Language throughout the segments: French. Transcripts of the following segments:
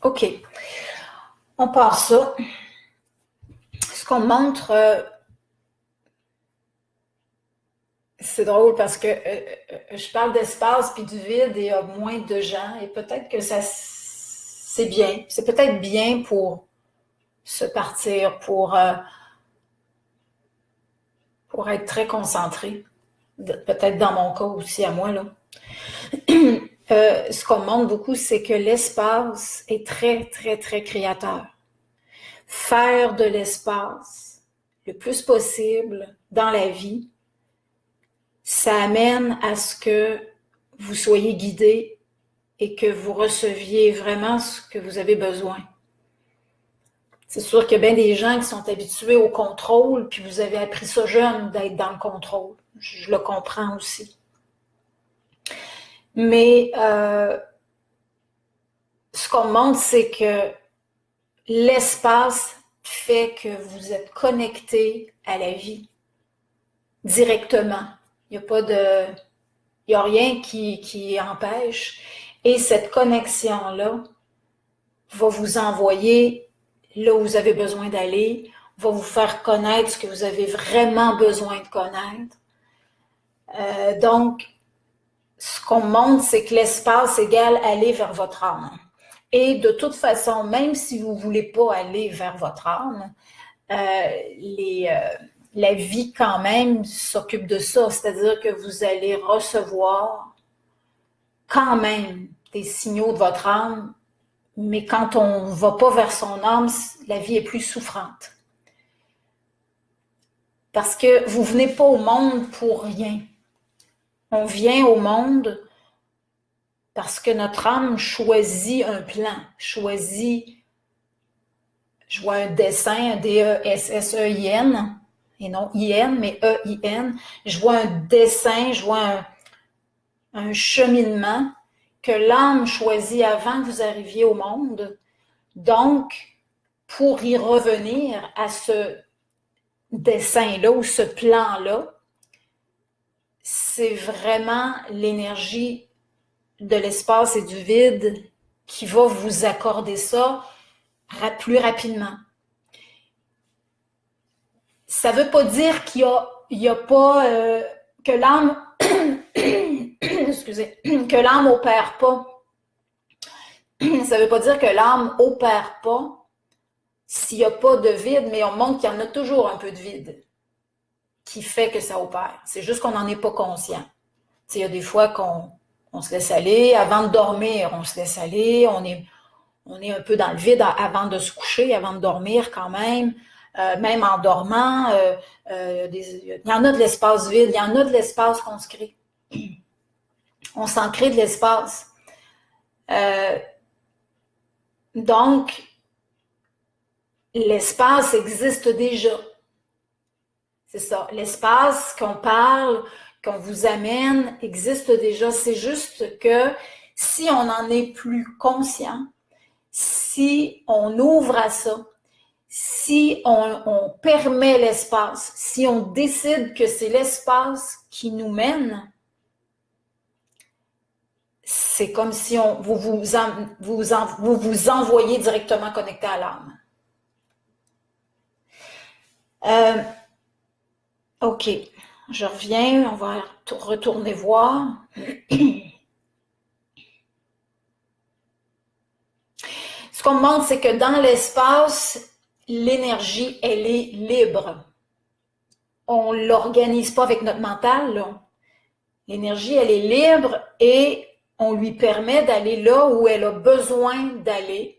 OK. On part ça. Ce qu'on montre, c'est drôle parce que je parle d'espace puis du vide et il y a moins de gens et peut-être que ça, c'est bien. C'est peut-être bien pour se partir, pour être très concentré. Peut-être dans mon cas aussi à moi, là. Ce qu'on montre beaucoup, c'est que l'espace est très, très, très créateur. Faire de l'espace le plus possible dans la vie, ça amène à ce que vous soyez guidé et que vous receviez vraiment ce que vous avez besoin. C'est sûr qu'il y a bien des gens qui sont habitués au contrôle, puis vous avez appris ça jeune d'être dans le contrôle. Je le comprends aussi. Mais ce qu'on montre, c'est que l'espace fait que vous êtes connecté à la vie directement. Il n'y a rien qui empêche. Et cette connexion-là va vous envoyer là où vous avez besoin d'aller, va vous faire connaître ce que vous avez vraiment besoin de connaître. Donc, ce qu'on montre, c'est que l'espace égale aller vers votre âme. Et de toute façon, même si vous ne voulez pas aller vers votre âme, la vie quand même s'occupe de ça. C'est-à-dire que vous allez recevoir quand même des signaux de votre âme, mais quand on ne va pas vers son âme, la vie est plus souffrante. Parce que vous ne venez pas au monde pour rien. On vient au monde parce que notre âme choisit un plan, choisit, je vois un dessin, un D-E-S-S-E-I-N, et non I-N, mais E-I-N. Je vois un dessin, je vois un cheminement que l'âme choisit avant que vous arriviez au monde. Donc, pour y revenir à ce dessin-là ou ce plan-là, c'est vraiment l'énergie de l'espace et du vide qui va vous accorder ça plus rapidement. Ça ne veut pas dire qu'il y a pas que l'âme excusez, que l'âme opère pas. Ça ne veut pas dire que l'âme opère pas s'il n'y a pas de vide, mais on montre qu'il y en a toujours un peu de vide qui fait que ça opère. C'est juste qu'on n'en est pas conscient. Il y a des fois qu'on se laisse aller. Avant de dormir, on se laisse aller. On est un peu dans le vide avant de se coucher, avant de dormir quand même. Même en dormant, il y en a de l'espace vide, il y en a de l'espace qu'on se crée. On s'en crée de l'espace. Donc, l'espace existe déjà. C'est ça. L'espace qu'on parle, qu'on vous amène, existe déjà. C'est juste que si on en est plus conscient, si on ouvre à ça, si on permet l'espace, si on décide que c'est l'espace qui nous mène, c'est comme si vous vous envoyez directement connecté à l'âme. OK, je reviens, on va retourner voir. Ce qu'on me montre, c'est que dans l'espace, l'énergie, elle est libre. On ne l'organise pas avec notre mental, là. L'énergie, elle est libre et on lui permet d'aller là où elle a besoin d'aller.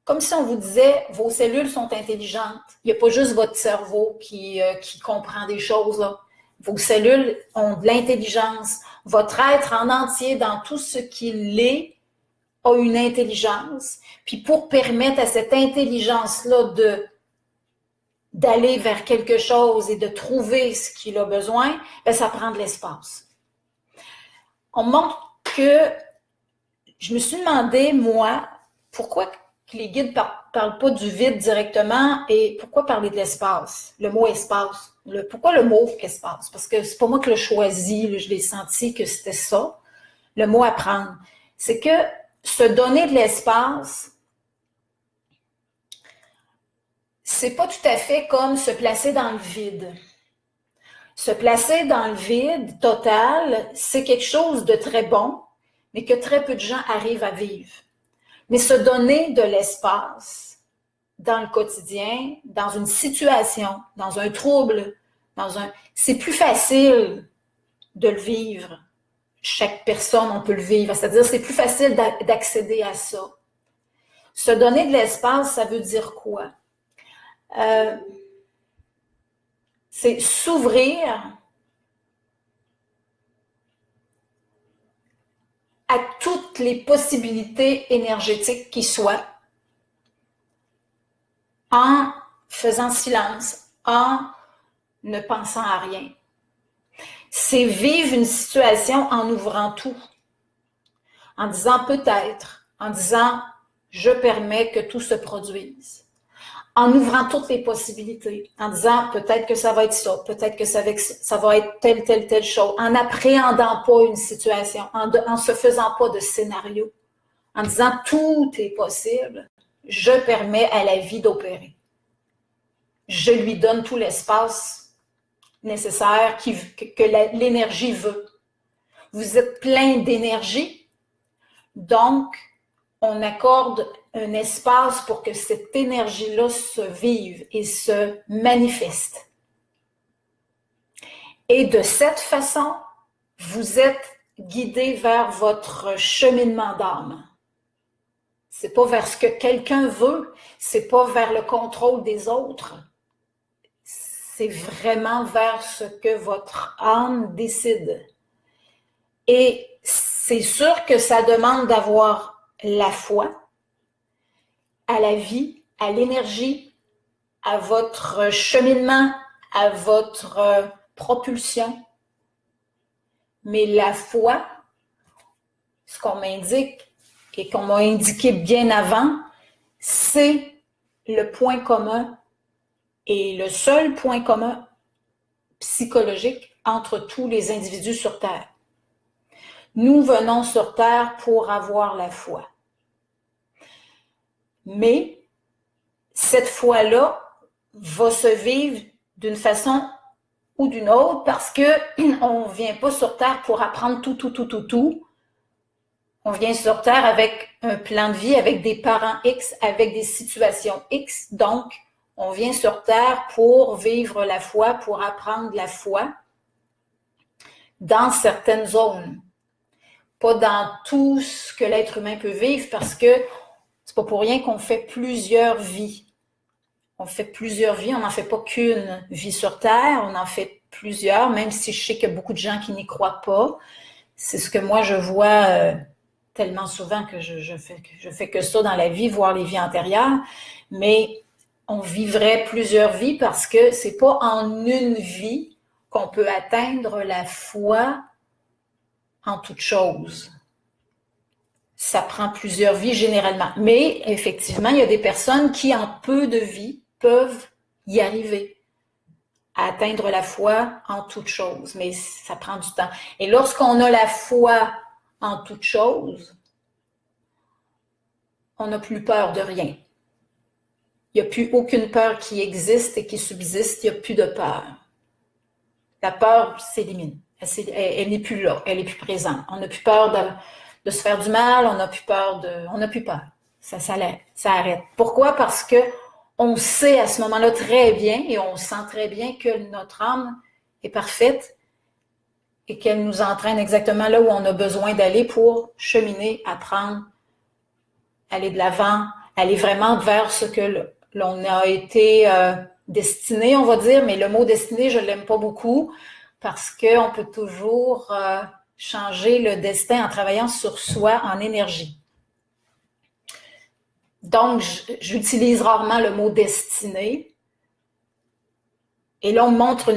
Comme si on vous disait, vos cellules sont intelligentes. Il n'y a pas juste votre cerveau qui comprend des choses, là. Vos cellules ont de l'intelligence. Votre être en entier, dans tout ce qu'il est, a une intelligence. Puis pour permettre à cette intelligence-là d'aller vers quelque chose et de trouver ce qu'il a besoin, ben ça prend de l'espace. On montre que je me suis demandé, moi, pourquoi les guides parlent pas du vide directement et pourquoi parler de l'espace, le mot espace. Pourquoi le mot espace? Parce que c'est pas moi qui l'ai choisi, je l'ai senti que c'était ça, le mot apprendre. C'est que se donner de l'espace, c'est pas tout à fait comme se placer dans le vide. Se placer dans le vide total, c'est quelque chose de très bon, mais que très peu de gens arrivent à vivre. Mais se donner de l'espace dans le quotidien, dans une situation, dans un trouble, c'est plus facile de le vivre. Chaque personne, on peut le vivre. C'est-à-dire, c'est plus facile d'accéder à ça. Se donner de l'espace, ça veut dire quoi? C'est s'ouvrir à toutes les possibilités énergétiques qui soient, en faisant silence, en ne pensant à rien. C'est vivre une situation en ouvrant tout, en disant peut-être, en disant je permets que tout se produise, en ouvrant toutes les possibilités, en disant peut-être que ça va être ça, peut-être que ça va être telle chose, en n'appréhendant pas une situation, en se faisant pas de scénario, en disant tout est possible, je permets à la vie d'opérer. Je lui donne tout l'espace nécessaire que l'énergie veut. Vous êtes plein d'énergie, donc on accorde un espace pour que cette énergie-là se vive et se manifeste. Et de cette façon, vous êtes guidé vers votre cheminement d'âme. C'est pas vers ce que quelqu'un veut, c'est pas vers le contrôle des autres. C'est vraiment vers ce que votre âme décide. Et c'est sûr que ça demande d'avoir la foi à la vie, à l'énergie, à votre cheminement, à votre propulsion. Mais la foi, ce qu'on m'indique et qu'on m'a indiqué bien avant, c'est le point commun et le seul point commun psychologique entre tous les individus sur Terre. Nous venons sur Terre pour avoir la foi. Mais cette foi-là va se vivre d'une façon ou d'une autre parce qu'on ne vient pas sur Terre pour apprendre tout. On vient sur Terre avec un plan de vie, avec des parents X, avec des situations X. Donc, on vient sur Terre pour vivre la foi, pour apprendre la foi dans certaines zones. Pas dans tout ce que l'être humain peut vivre parce que c'est pas pour rien qu'on fait plusieurs vies. On fait plusieurs vies, on n'en fait pas qu'une vie sur Terre, on en fait plusieurs, même si je sais qu'il y a beaucoup de gens qui n'y croient pas. C'est ce que moi je vois tellement souvent que je fais que ça dans la vie, voir les vies antérieures. Mais on vivrait plusieurs vies parce que c'est pas en une vie qu'on peut atteindre la foi en toute chose. Ça prend plusieurs vies généralement. Mais effectivement, il y a des personnes qui, en peu de vies, peuvent y arriver à atteindre la foi en toute chose. Mais ça prend du temps. Et lorsqu'on a la foi en toute chose, on n'a plus peur de rien. Il n'y a plus aucune peur qui existe et qui subsiste. Il n'y a plus de peur. La peur s'élimine. Elle n'est plus là. Elle n'est plus présente. On n'a plus peur de se faire du mal. On n'a plus peur. Ça arrête. Pourquoi? Parce que on sait à ce moment-là très bien et on sent très bien que notre âme est parfaite et qu'elle nous entraîne exactement là où on a besoin d'aller pour cheminer, apprendre, aller de l'avant, aller vraiment vers ce que l'on a été destiné, on va dire, mais le mot destiné, je ne l'aime pas beaucoup parce qu'on peut toujours changer le destin en travaillant sur soi en énergie. Donc, j'utilise rarement le mot destiné. Et là, on me montre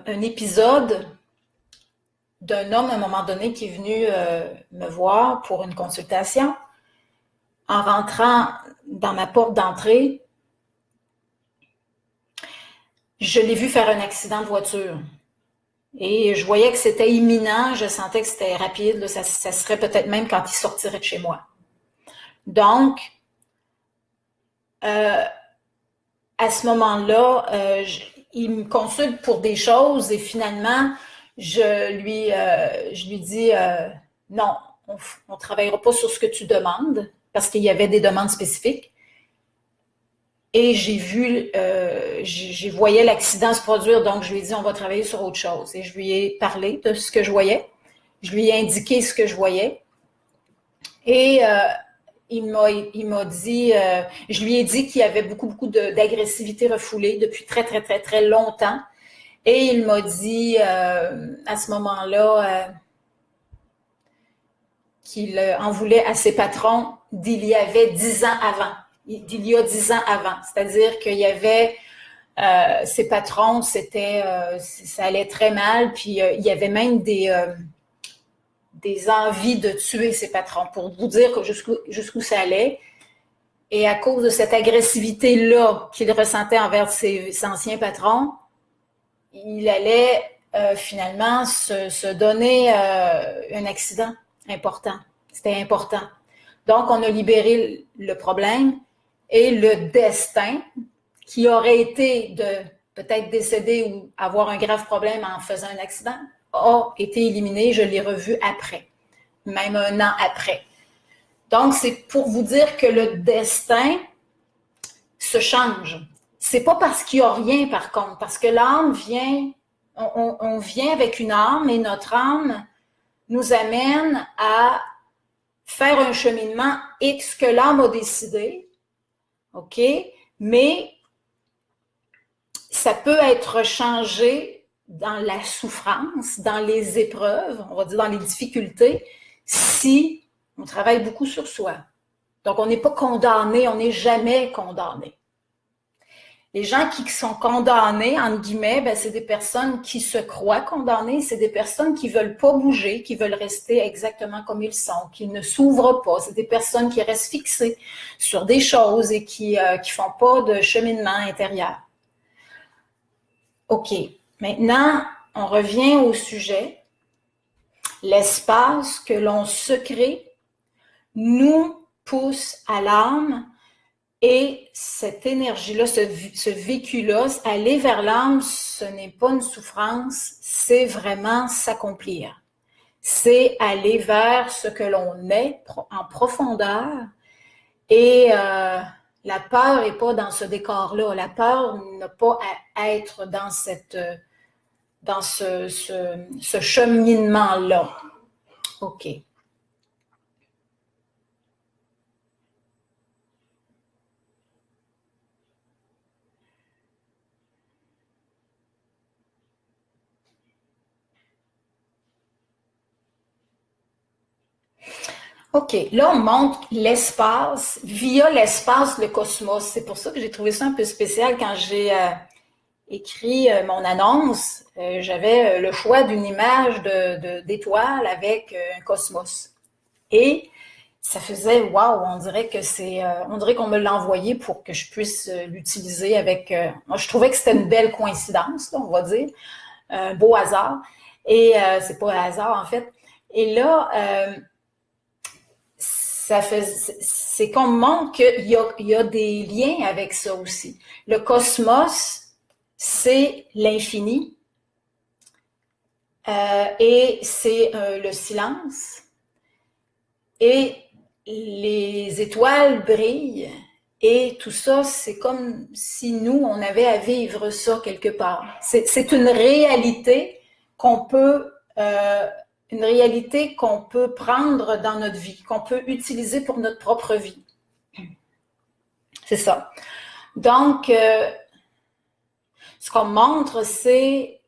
un épisode d'un homme à un moment donné qui est venu me voir pour une consultation. En rentrant dans ma porte d'entrée, je l'ai vu faire un accident de voiture. Et je voyais que c'était imminent, je sentais que c'était rapide, là, ça serait peut-être même quand il sortirait de chez moi. Donc, à ce moment-là, il me consulte pour des choses et finalement, je lui dis non, on ne travaillera pas sur ce que tu demandes parce qu'il y avait des demandes spécifiques. Et j'ai voyé l'accident se produire, donc je lui ai dit on va travailler sur autre chose. Et je lui ai parlé de ce que je voyais. Je lui ai indiqué ce que je voyais. Et il m'a dit, je lui ai dit qu'il y avait beaucoup d'agressivité refoulée depuis très, très, très, très longtemps. Et il m'a dit à ce moment-là qu'il en voulait à ses patrons d'il y avait 10 ans avant. D'il y a 10 ans avant. C'est-à-dire qu'il y avait ses patrons, ça allait très mal, puis il y avait même des envies de tuer ses patrons, pour vous dire jusqu'où ça allait. Et à cause de cette agressivité-là qu'il ressentait envers ses anciens patrons, il allait finalement se donner un accident important. C'était important. Donc, on a libéré le problème et le destin qui aurait été de peut-être décéder ou avoir un grave problème en faisant un accident a été éliminé. Je l'ai revu après, même un an après. Donc, c'est pour vous dire que le destin se change. C'est pas parce qu'il n'y a rien, par contre, parce que l'âme vient, on vient avec une âme et notre âme nous amène à faire un cheminement X que l'âme a décidé, OK? Mais ça peut être changé dans la souffrance, dans les épreuves, on va dire dans les difficultés, si on travaille beaucoup sur soi. Donc, on n'est pas condamné, on n'est jamais condamné. Les gens qui sont condamnés, entre guillemets, ben, c'est des personnes qui se croient condamnées, c'est des personnes qui veulent pas bouger, qui veulent rester exactement comme ils sont, qui ne s'ouvrent pas. C'est des personnes qui restent fixées sur des choses et qui font pas de cheminement intérieur. OK. Maintenant, on revient au sujet. L'espace que l'on se crée nous pousse à l'âme et cette énergie-là, ce vécu-là, aller vers l'âme, ce n'est pas une souffrance, c'est vraiment s'accomplir. C'est aller vers ce que l'on est en profondeur et la peur n'est pas dans ce décor-là. La peur n'a pas à être dans ce cheminement-là. OK. OK, là, on montre l'espace, via l'espace, le cosmos. C'est pour ça que j'ai trouvé ça un peu spécial quand j'ai écrit mon annonce. J'avais le choix d'une image d'étoile avec un cosmos. Et ça faisait, waouh, on dirait que on dirait qu'on me l'a envoyé pour que je puisse l'utiliser avec, moi, je trouvais que c'était une belle coïncidence, là, on va dire, un beau hasard. Et c'est pas un hasard, en fait. Et là, c'est qu'on montre qu'il y a des liens avec ça aussi. Le cosmos, c'est l'infini et c'est le silence. Et les étoiles brillent et tout ça, c'est comme si nous, on avait à vivre ça quelque part. C'est une réalité qu'on peut prendre dans notre vie, qu'on peut utiliser pour notre propre vie. C'est ça. Donc, ce qu'on montre, c'est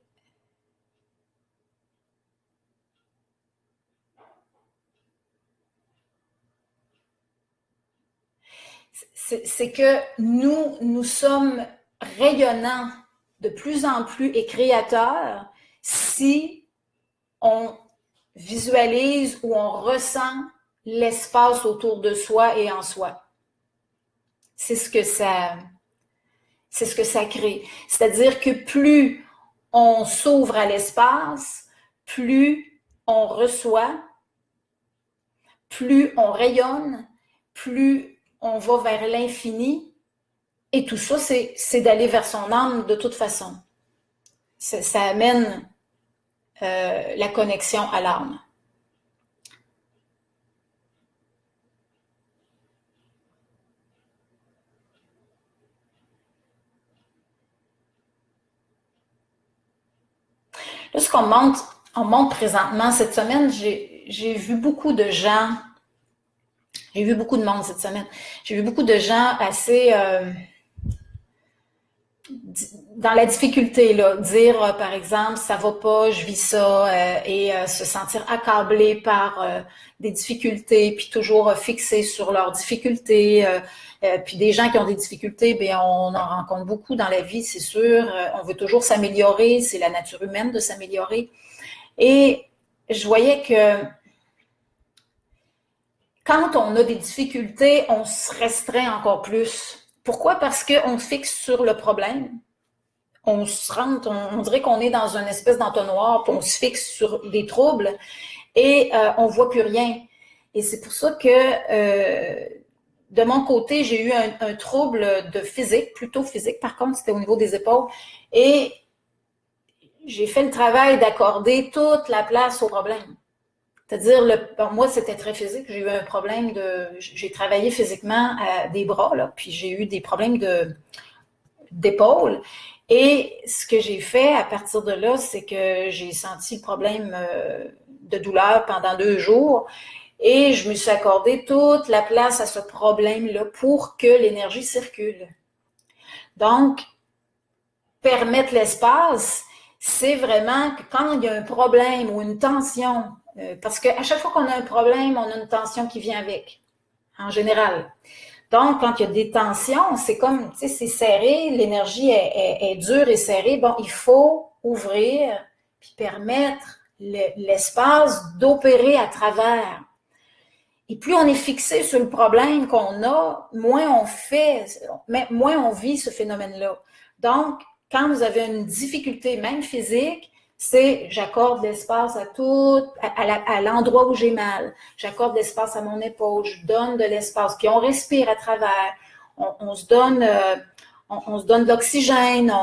que nous sommes rayonnants de plus en plus et créateurs si on visualise ou on ressent l'espace autour de soi et en soi. C'est ce que ça crée. C'est-à-dire que plus on s'ouvre à l'espace, plus on reçoit, plus on rayonne, plus on va vers l'infini Et tout ça, c'est d'aller vers son âme de toute façon. Ça amène la connexion à l'âme. Là, ce on monte présentement, cette semaine, j'ai vu beaucoup de gens, j'ai vu beaucoup de monde cette semaine, j'ai vu beaucoup de gens assez dans la difficulté, là, dire par exemple ça va pas, je vis ça, et se sentir accablé par des difficultés, puis toujours fixé sur leurs difficultés, puis des gens qui ont des difficultés, ben on en rencontre beaucoup dans la vie, c'est sûr. On veut toujours s'améliorer, c'est la nature humaine de s'améliorer. Et je voyais que quand on a des difficultés, on se restreint encore plus. Pourquoi? Parce qu'on se fixe sur le problème. On se rentre, on dirait qu'on est dans une espèce d'entonnoir, puis on se fixe sur des troubles et on voit plus rien. Et c'est pour ça que de mon côté, j'ai eu un trouble de physique, plutôt physique, par contre, c'était au niveau des épaules. Et j'ai fait le travail d'accorder toute la place au problème. C'est-à-dire, moi, c'était très physique. J'ai eu un problème j'ai travaillé physiquement des bras, là, puis j'ai eu des problèmes d'épaule. Et ce que j'ai fait à partir de là, c'est que j'ai senti le problème de douleur pendant 2 jours et je me suis accordé toute la place à ce problème-là pour que l'énergie circule. Donc, permettre l'espace, c'est vraiment que quand il y a un problème ou une tension, parce qu'à chaque fois qu'on a un problème, on a une tension qui vient avec, en général. Donc, quand il y a des tensions, c'est comme, tu sais, c'est serré, l'énergie est dure et serrée. Bon, il faut ouvrir puis permettre l'espace d'opérer à travers. Et plus on est fixé sur le problème qu'on a, moins on vit ce phénomène-là. Donc, quand vous avez une difficulté, même physique, c'est j'accorde l'espace à tout, à l'endroit où j'ai mal. J'accorde l'espace à mon épaule, je donne de l'espace. Puis on respire à travers. On se donne, on se donne de l'oxygène.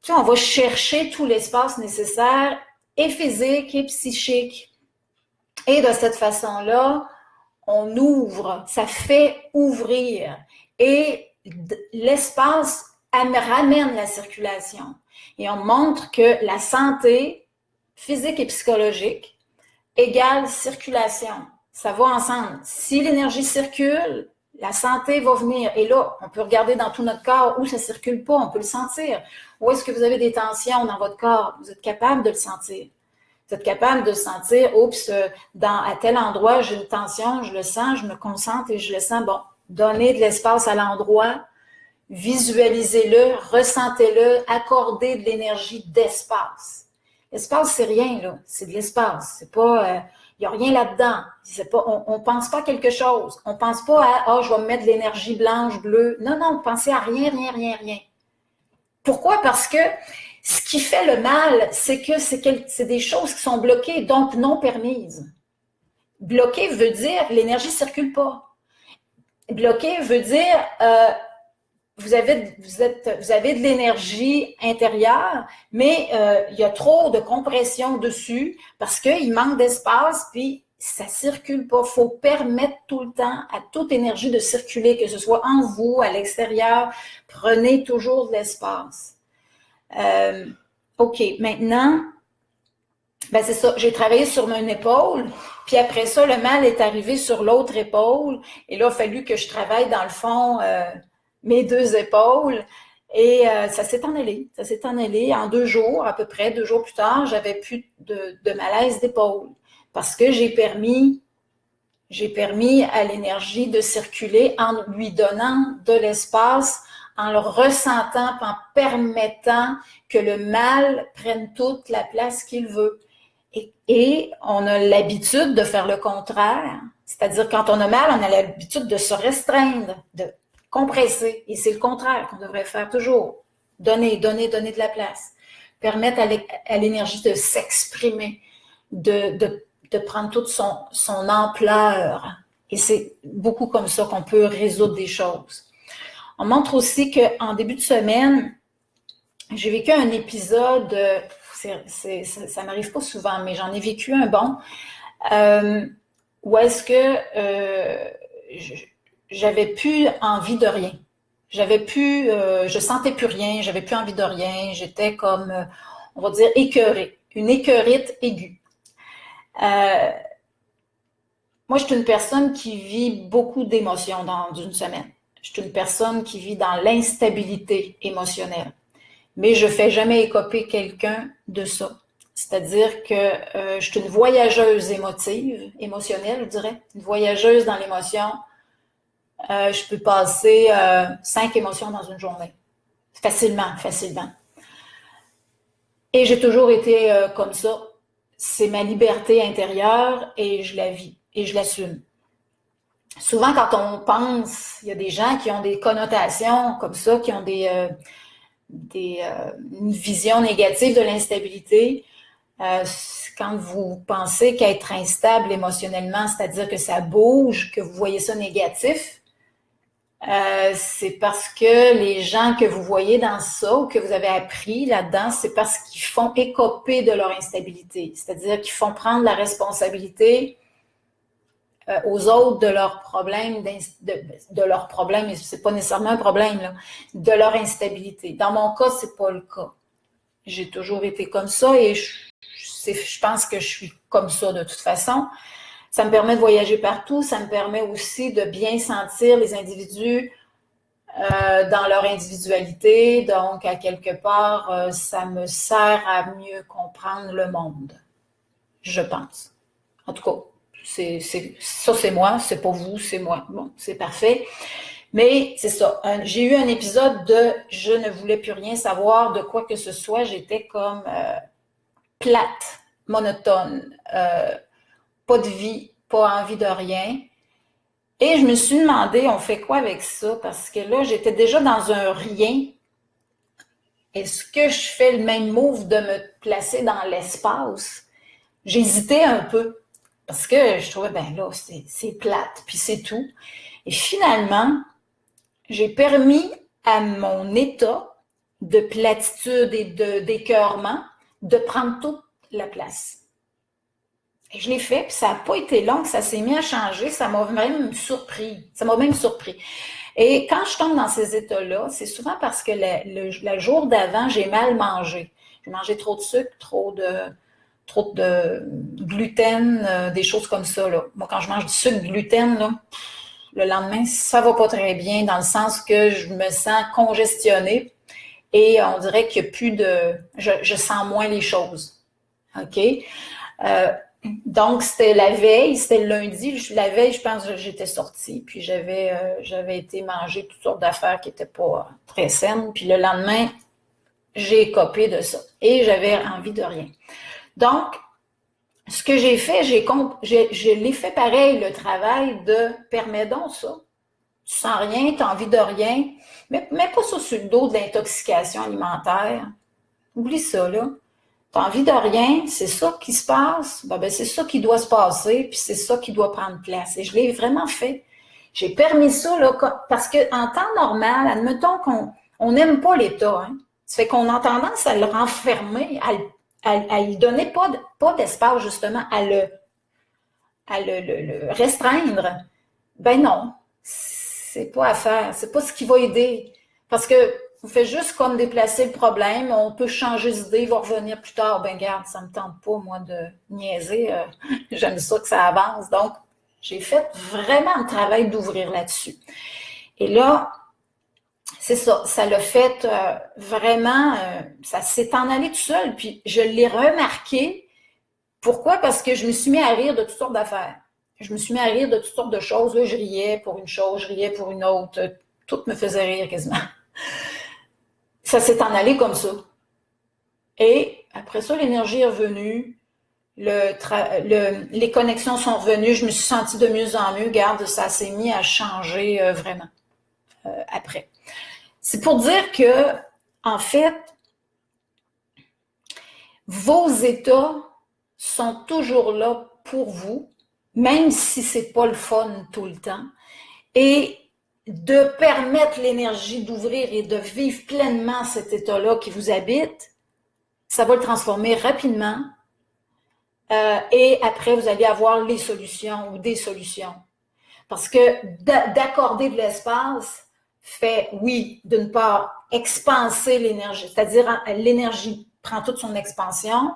On va chercher tout l'espace nécessaire, et physique et psychique. Et de cette façon-là, on ouvre, ça fait ouvrir. Et l'espace ramène la circulation. Et on montre que la santé physique et psychologique égale circulation. Ça va ensemble. Si l'énergie circule, la santé va venir. Et là, on peut regarder dans tout notre corps où ça ne circule pas, on peut le sentir. Où est-ce que vous avez des tensions dans votre corps? Vous êtes capable de le sentir. Vous êtes capable de sentir, oups, à tel endroit, j'ai une tension, je le sens, je me concentre et je le sens. Bon, donnez de l'espace à l'endroit, visualisez-le, ressentez-le, accordez de l'énergie d'espace. L'espace, c'est rien, là. C'est de l'espace. C'est pas, il n'y a rien là-dedans. C'est pas, on pense pas à quelque chose. On pense pas à, je vais me mettre de l'énergie blanche, bleue. Non, non, pensez à rien, rien, rien, rien. Pourquoi? Parce que ce qui fait le mal, c'est que c'est des choses qui sont bloquées, donc non permises. Bloqué veut dire l'énergie ne circule pas. Bloqué veut dire vous avez de l'énergie intérieure, mais il y a trop de compression dessus parce qu'il manque d'espace, puis ça ne circule pas. Il faut permettre tout le temps à toute énergie de circuler, que ce soit en vous, à l'extérieur. Prenez toujours de l'espace. OK, maintenant, ben c'est ça, j'ai travaillé sur mon épaule, puis après ça, le mal est arrivé sur l'autre épaule, et là, il a fallu que je travaille, dans le fond, mes 2 épaules, et ça s'est en allé. Ça s'est en allé en 2 jours, à peu près, 2 jours plus tard, j'avais plus de malaise d'épaule, parce que j'ai permis à l'énergie de circuler en lui donnant de l'espace, en le ressentant, en permettant que le mal prenne toute la place qu'il veut. Et on a l'habitude de faire le contraire, c'est-à-dire quand on a mal, on a l'habitude de se restreindre, de compresser, et c'est le contraire qu'on devrait faire toujours. Donner de la place, permettre à l'énergie de s'exprimer, de prendre toute son ampleur. Et c'est beaucoup comme ça qu'on peut résoudre des choses. On montre aussi qu'en début de semaine, j'ai vécu un épisode, ça m'arrive pas souvent, mais j'en ai vécu un bon, où est-ce que j'avais plus envie de rien. Je sentais plus rien, j'avais plus envie de rien, j'étais comme, on va dire, écœurée, une écœurite aiguë. Moi, je suis une personne qui vit beaucoup d'émotions dans une semaine. Je suis une personne qui vit dans l'instabilité émotionnelle. Mais je ne fais jamais écoper quelqu'un de ça. C'est-à-dire que je suis une voyageuse émotionnelle, je dirais. Une voyageuse dans l'émotion. Je peux passer 5 émotions dans une journée. Facilement, facilement. Et j'ai toujours été comme ça. C'est ma liberté intérieure et je la vis et je l'assume. Souvent, quand on pense, il y a des gens qui ont des connotations comme ça, qui ont une vision négative de l'instabilité. Quand vous pensez qu'être instable émotionnellement, c'est-à-dire que ça bouge, que vous voyez ça négatif, c'est parce que les gens que vous voyez dans ça ou que vous avez appris là-dedans, c'est parce qu'ils font écoper de leur instabilité. C'est-à-dire qu'ils font prendre la responsabilité aux autres de leurs problèmes, de leurs problèmes, et c'est pas nécessairement un problème, là, de leur instabilité. Dans mon cas, c'est pas le cas. J'ai toujours été comme ça et je pense que je suis comme ça de toute façon. Ça me permet de voyager partout, ça me permet aussi de bien sentir les individus dans leur individualité. Donc, à quelque part, ça me sert à mieux comprendre le monde, je pense. En tout cas, ça c'est moi, c'est pas vous, c'est moi. Bon, c'est parfait. Mais c'est ça. J'ai eu un épisode de je ne voulais plus rien savoir de quoi que ce soit. J'étais comme plate, monotone, pas de vie, pas envie de rien. Et je me suis demandé, on fait quoi avec ça? Parce que là, j'étais déjà dans un rien. Est-ce que je fais le même move de me placer dans l'espace? J'hésitais un peu. Parce que je trouvais, ben là, c'est plate, puis c'est tout. Et finalement, j'ai permis à mon état de platitude et d'écœurement de prendre toute la place. Et je l'ai fait, puis ça n'a pas été long, ça s'est mis à changer, ça m'a même surpris. Et quand je tombe dans ces états-là, c'est souvent parce que le jour d'avant, j'ai mal mangé. J'ai mangé trop de sucre, trop de gluten, des choses comme ça, là. Moi, quand je mange du sucre, gluten, là, le lendemain, ça va pas très bien dans le sens que je me sens congestionnée et on dirait qu'il y a plus de... Je sens moins les choses. OK? Donc, c'était la veille, c'était le lundi. La veille, je pense que j'étais sortie, puis j'avais été manger toutes sortes d'affaires qui n'étaient pas très saines. Puis le lendemain, j'ai écopé de ça et j'avais envie de rien. Donc, ce que j'ai fait, je l'ai fait pareil, le travail de permets donc ça. Tu sens rien, tu as envie de rien. Mais mets pas ça sur le dos de l'intoxication alimentaire. Oublie ça, là. Tu as envie de rien, c'est ça qui se passe. Ben, c'est ça qui doit se passer, puis c'est ça qui doit prendre place. Et je l'ai vraiment fait. J'ai permis ça, là, parce qu'en temps normal, admettons qu'on n'aime pas l'État, hein. Ça fait qu'on a tendance à le renfermer, à lui donner pas d'espace, justement, à le restreindre. Ben non, c'est pas à faire. C'est pas ce qui va aider. Parce que vous faites juste comme déplacer le problème. On peut changer d'idée, il va revenir plus tard. Ben garde, ça me tente pas, moi, de niaiser. J'aime ça que ça avance. Donc, j'ai fait vraiment le travail d'ouvrir là-dessus. Et là, c'est ça, ça l'a fait vraiment, ça s'est en allé tout seul, puis je l'ai remarqué. Pourquoi? Parce que je me suis mis à rire de toutes sortes d'affaires. Je me suis mis à rire de toutes sortes de choses. Là, je riais pour une chose, je riais pour une autre. Tout me faisait rire quasiment. Ça s'est en allé comme ça. Et après ça, l'énergie est revenue. Les connexions sont revenues. Je me suis sentie de mieux en mieux. Garde, ça s'est mis à changer vraiment après. C'est pour dire que, en fait, vos états sont toujours là pour vous, même si c'est pas le fun tout le temps. Et de permettre l'énergie d'ouvrir et de vivre pleinement cet état-là qui vous habite, ça va le transformer rapidement. Et après, vous allez avoir les solutions ou des solutions. Parce que d'accorder de l'espace fait, oui, d'une part, expanser l'énergie, c'est-à-dire l'énergie prend toute son expansion,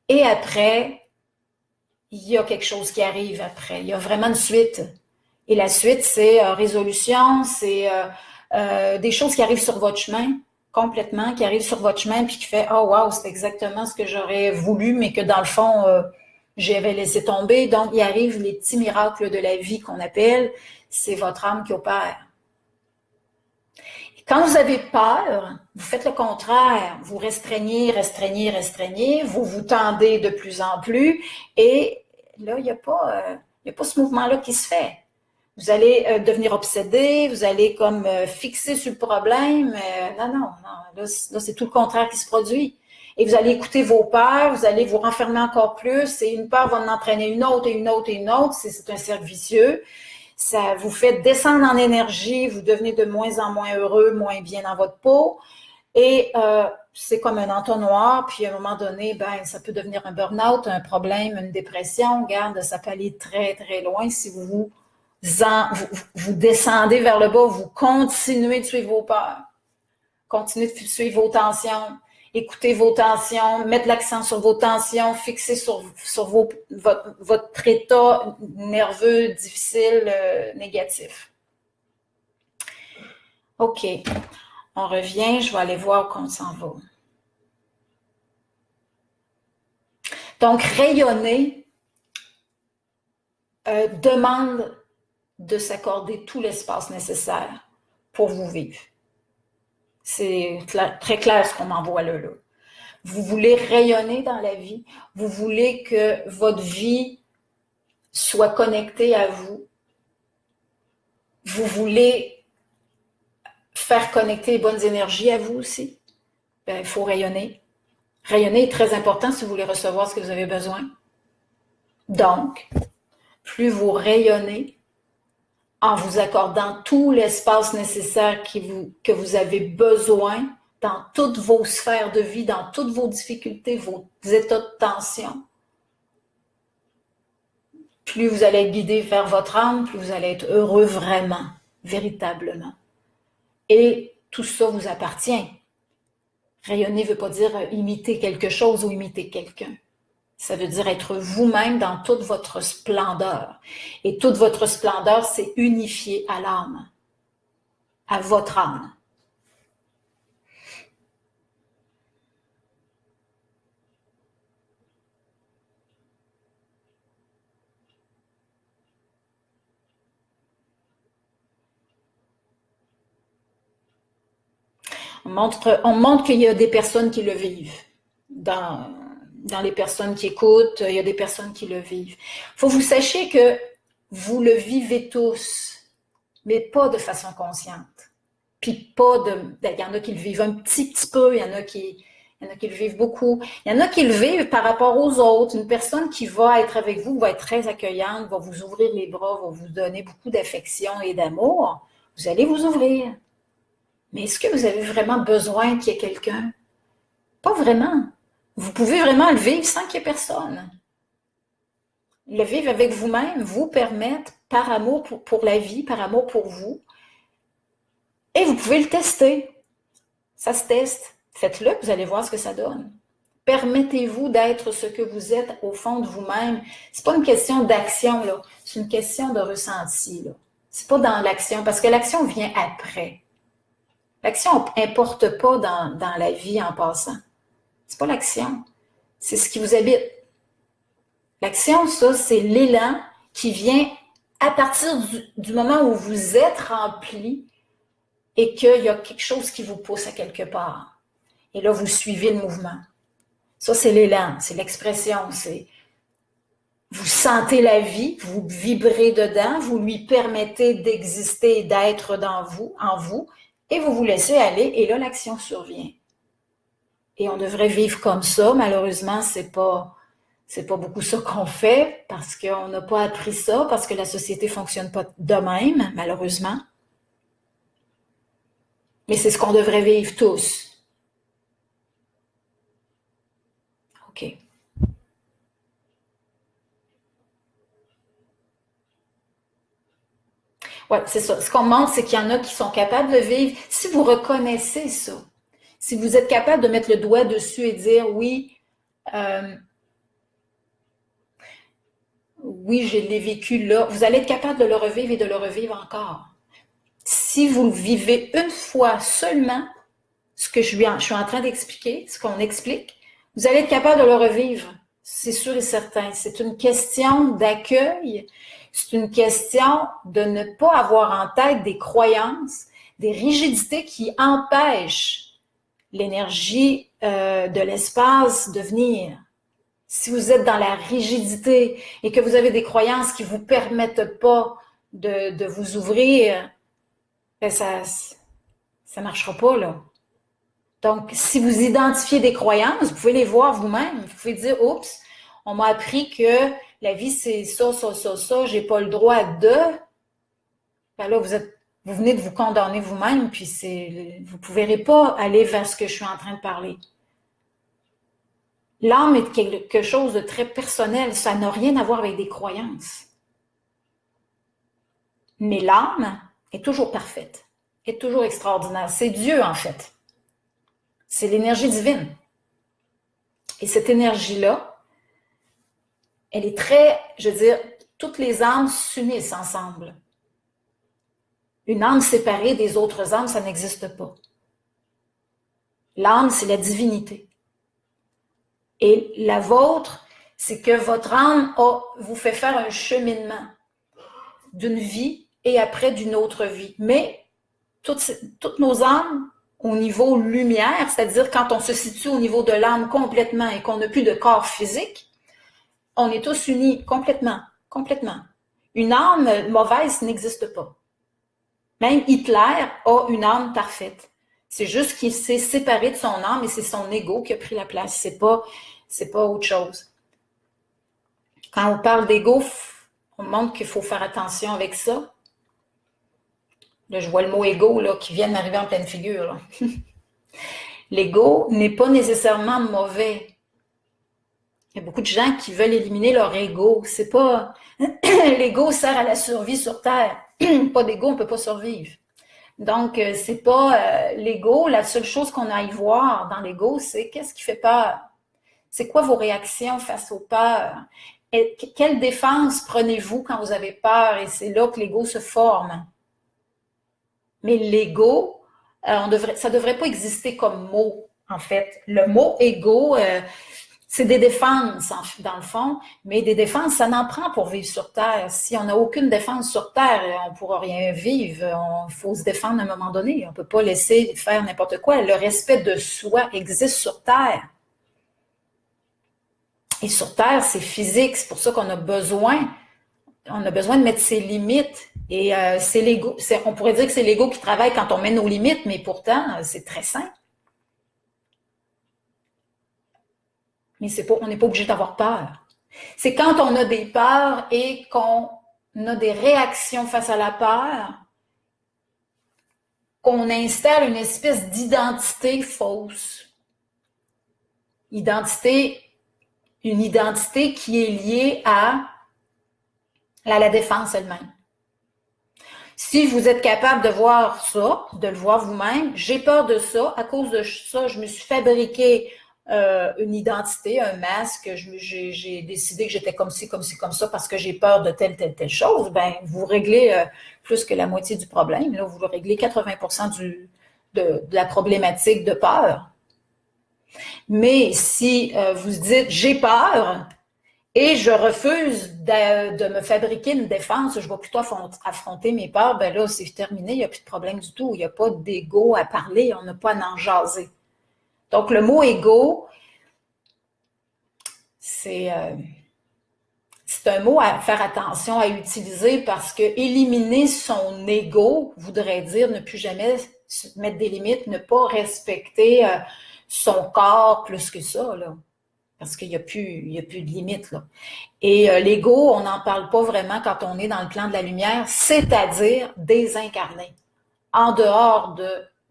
et après, il y a quelque chose qui arrive après. Il y a vraiment une suite. Et la suite, c'est résolution, c'est des choses qui arrivent sur votre chemin, complètement, qui arrivent sur votre chemin, puis qui fait oh wow, c'est exactement ce que j'aurais voulu, mais que dans le fond, j'avais laissé tomber. Donc, il arrive les petits miracles de la vie qu'on appelle, c'est votre âme qui opère. Quand vous avez peur, vous faites le contraire. Vous restreignez, restreignez, restreignez, vous vous tendez de plus en plus, et là, il n'y a pas ce mouvement-là qui se fait. Vous allez devenir obsédé, vous allez comme fixer sur le problème. Non. Là, c'est tout le contraire qui se produit. Et vous allez écouter vos peurs, vous allez vous renfermer encore plus, et une peur va en entraîner une autre, et une autre, et une autre. C'est un cercle vicieux. Ça vous fait descendre en énergie, vous devenez de moins en moins heureux, moins bien dans votre peau. Et c'est comme un entonnoir, puis à un moment donné, ben, ça peut devenir un burn-out, un problème, une dépression. Regarde, ça peut aller très, très loin si vous descendez vers le bas, vous continuez de suivre vos peurs, continuez de suivre vos tensions, écoutez vos tensions, mettre l'accent sur vos tensions, fixer sur votre état nerveux difficile, négatif. OK. On revient, je vais aller voir où on s'en va. Donc, rayonner demande de s'accorder tout l'espace nécessaire pour vous vivre. C'est très clair ce qu'on m'envoie là. Vous voulez rayonner dans la vie, vous voulez que votre vie soit connectée à vous, vous voulez faire connecter les bonnes énergies à vous aussi. Ben, il faut rayonner. Rayonner est très important si vous voulez recevoir ce que vous avez besoin. Donc, plus vous rayonnez, en vous accordant tout l'espace nécessaire que vous avez besoin dans toutes vos sphères de vie, dans toutes vos difficultés, vos états de tension. Plus vous allez être guidé vers votre âme, plus vous allez être heureux vraiment, véritablement. Et tout ça vous appartient. Rayonner ne veut pas dire imiter quelque chose ou imiter quelqu'un. Ça veut dire être vous-même dans toute votre splendeur. Et toute votre splendeur, c'est unifié à l'âme, à votre âme. On montre qu'il y a des personnes qui le vivent. Dans les personnes qui écoutent, il y a des personnes qui le vivent. Il faut que vous sachiez que vous le vivez tous, mais pas de façon consciente. Puis pas il y en a qui le vivent un petit peu, il y en a qui le vivent beaucoup. Il y en a qui le vivent par rapport aux autres. Une personne qui va être avec vous va être très accueillante, va vous ouvrir les bras, va vous donner beaucoup d'affection et d'amour. Vous allez vous ouvrir. Mais est-ce que vous avez vraiment besoin qu'il y ait quelqu'un? Pas vraiment. Vous pouvez vraiment le vivre sans qu'il y ait personne. Le vivre avec vous-même vous permettre, par amour pour la vie, par amour pour vous, et vous pouvez le tester. Ça se teste. Faites-le, vous allez voir ce que ça donne. Permettez-vous d'être ce que vous êtes au fond de vous-même. C'est pas une question d'action, là. C'est une question de ressenti, là. C'est pas dans l'action, parce que l'action vient après. L'action n'importe pas dans la vie en passant. C'est pas l'action. C'est ce qui vous habite. L'action, ça, c'est l'élan qui vient à partir du moment où vous êtes rempli et qu'il y a quelque chose qui vous pousse à quelque part. Et là, vous suivez le mouvement. Ça, c'est l'élan, c'est l'expression, c'est vous sentez la vie, vous vibrez dedans, vous lui permettez d'exister et d'être en vous, et vous vous laissez aller, et là, l'action survient. Et on devrait vivre comme ça. Malheureusement, c'est pas beaucoup ça qu'on fait, parce qu'on n'a pas appris ça, parce que la société fonctionne pas de même, malheureusement. Mais c'est ce qu'on devrait vivre tous. OK. Ouais, c'est ça. Ce qu'on montre, c'est qu'il y en a qui sont capables de vivre. Si vous reconnaissez ça, si vous êtes capable de mettre le doigt dessus et dire oui, euh, oui, je l'ai vécu là, vous allez être capable de le revivre et de le revivre encore. Si vous le vivez une fois seulement, ce que je suis en train d'expliquer, ce qu'on explique, vous allez être capable de le revivre. C'est sûr et certain. C'est une question d'accueil. C'est une question de ne pas avoir en tête des croyances, des rigidités qui empêchent l'énergie de l'espace de venir. Si vous êtes dans la rigidité et que vous avez des croyances qui ne vous permettent pas de vous ouvrir, ben ça ne marchera pas, là. Donc, si vous identifiez des croyances, vous pouvez les voir vous-même. Vous pouvez dire, oups, on m'a appris que la vie, c'est ça, ça, ça, ça, j'ai pas le droit de. Ben là, vous venez de vous condamner vous-même, puis vous ne pourrez pas aller vers ce que je suis en train de parler. L'âme est quelque chose de très personnel, ça n'a rien à voir avec des croyances. Mais l'âme est toujours parfaite, est toujours extraordinaire. C'est Dieu, en fait. C'est l'énergie divine. Et cette énergie-là, elle est très, je veux dire, toutes les âmes s'unissent ensemble. Une âme séparée des autres âmes, ça n'existe pas. L'âme, c'est la divinité. Et la vôtre, c'est que votre âme vous fait faire un cheminement d'une vie et après d'une autre vie. Mais toutes nos âmes, au niveau lumière, c'est-à-dire quand on se situe au niveau de l'âme complètement et qu'on n'a plus de corps physique, on est tous unis complètement, complètement. Une âme mauvaise n'existe pas. Même Hitler a une âme parfaite. C'est juste qu'il s'est séparé de son âme et c'est son ego qui a pris la place. C'est pas autre chose. Quand on parle d'ego, on montre qu'il faut faire attention avec ça. Là, je vois le mot ego là, qui vient d'arriver en pleine figure. L'ego n'est pas nécessairement mauvais. Il y a beaucoup de gens qui veulent éliminer leur ego. C'est pas l'ego sert à la survie sur Terre. Pas d'ego, on peut pas survivre. Donc, c'est pas l'ego. La seule chose qu'on a à y voir dans l'ego, c'est qu'est-ce qui fait peur. C'est quoi vos réactions face aux peurs? Et quelle défense prenez-vous quand vous avez peur? Et c'est là que l'ego se forme. Mais l'ego, ça devrait pas exister comme mot, en fait. Le mot ego, c'est des défenses, dans le fond, mais des défenses, ça n'en prend pour vivre sur Terre. Si on n'a aucune défense sur Terre, on ne pourra rien vivre. Il faut se défendre à un moment donné. On ne peut pas laisser faire n'importe quoi. Le respect de soi existe sur Terre. Et sur Terre, c'est physique. C'est pour ça qu'on a besoin de mettre ses limites. Et c'est l'ego. On pourrait dire que c'est l'ego qui travaille quand on met nos limites, mais pourtant, c'est très simple. Mais on n'est pas obligé d'avoir peur. C'est quand on a des peurs et qu'on a des réactions face à la peur qu'on installe une espèce d'identité fausse. Une identité qui est liée à la défense elle-même. Si vous êtes capable de voir ça, de le voir vous-même, j'ai peur de ça, à cause de ça, je me suis fabriqué une identité, un masque, j'ai décidé que j'étais comme ci, comme ci, comme ça parce que j'ai peur de telle chose, ben vous réglez plus que la moitié du problème. Là, vous réglez 80% de la problématique de peur. Mais si vous dites j'ai peur et je refuse de me fabriquer une défense, je vais plutôt affronter mes peurs, ben là, c'est terminé, il n'y a plus de problème du tout. Il n'y a pas d'ego à parler, on n'a pas à en jaser. Donc, le mot ego, c'est un mot à faire attention à utiliser parce que éliminer son ego voudrait dire ne plus jamais mettre des limites, ne pas respecter son corps plus que ça, là. Parce qu'il n'y a plus de limites, là. Et l'ego, on n'en parle pas vraiment quand on est dans le plan de la lumière, c'est-à-dire désincarné, en dehors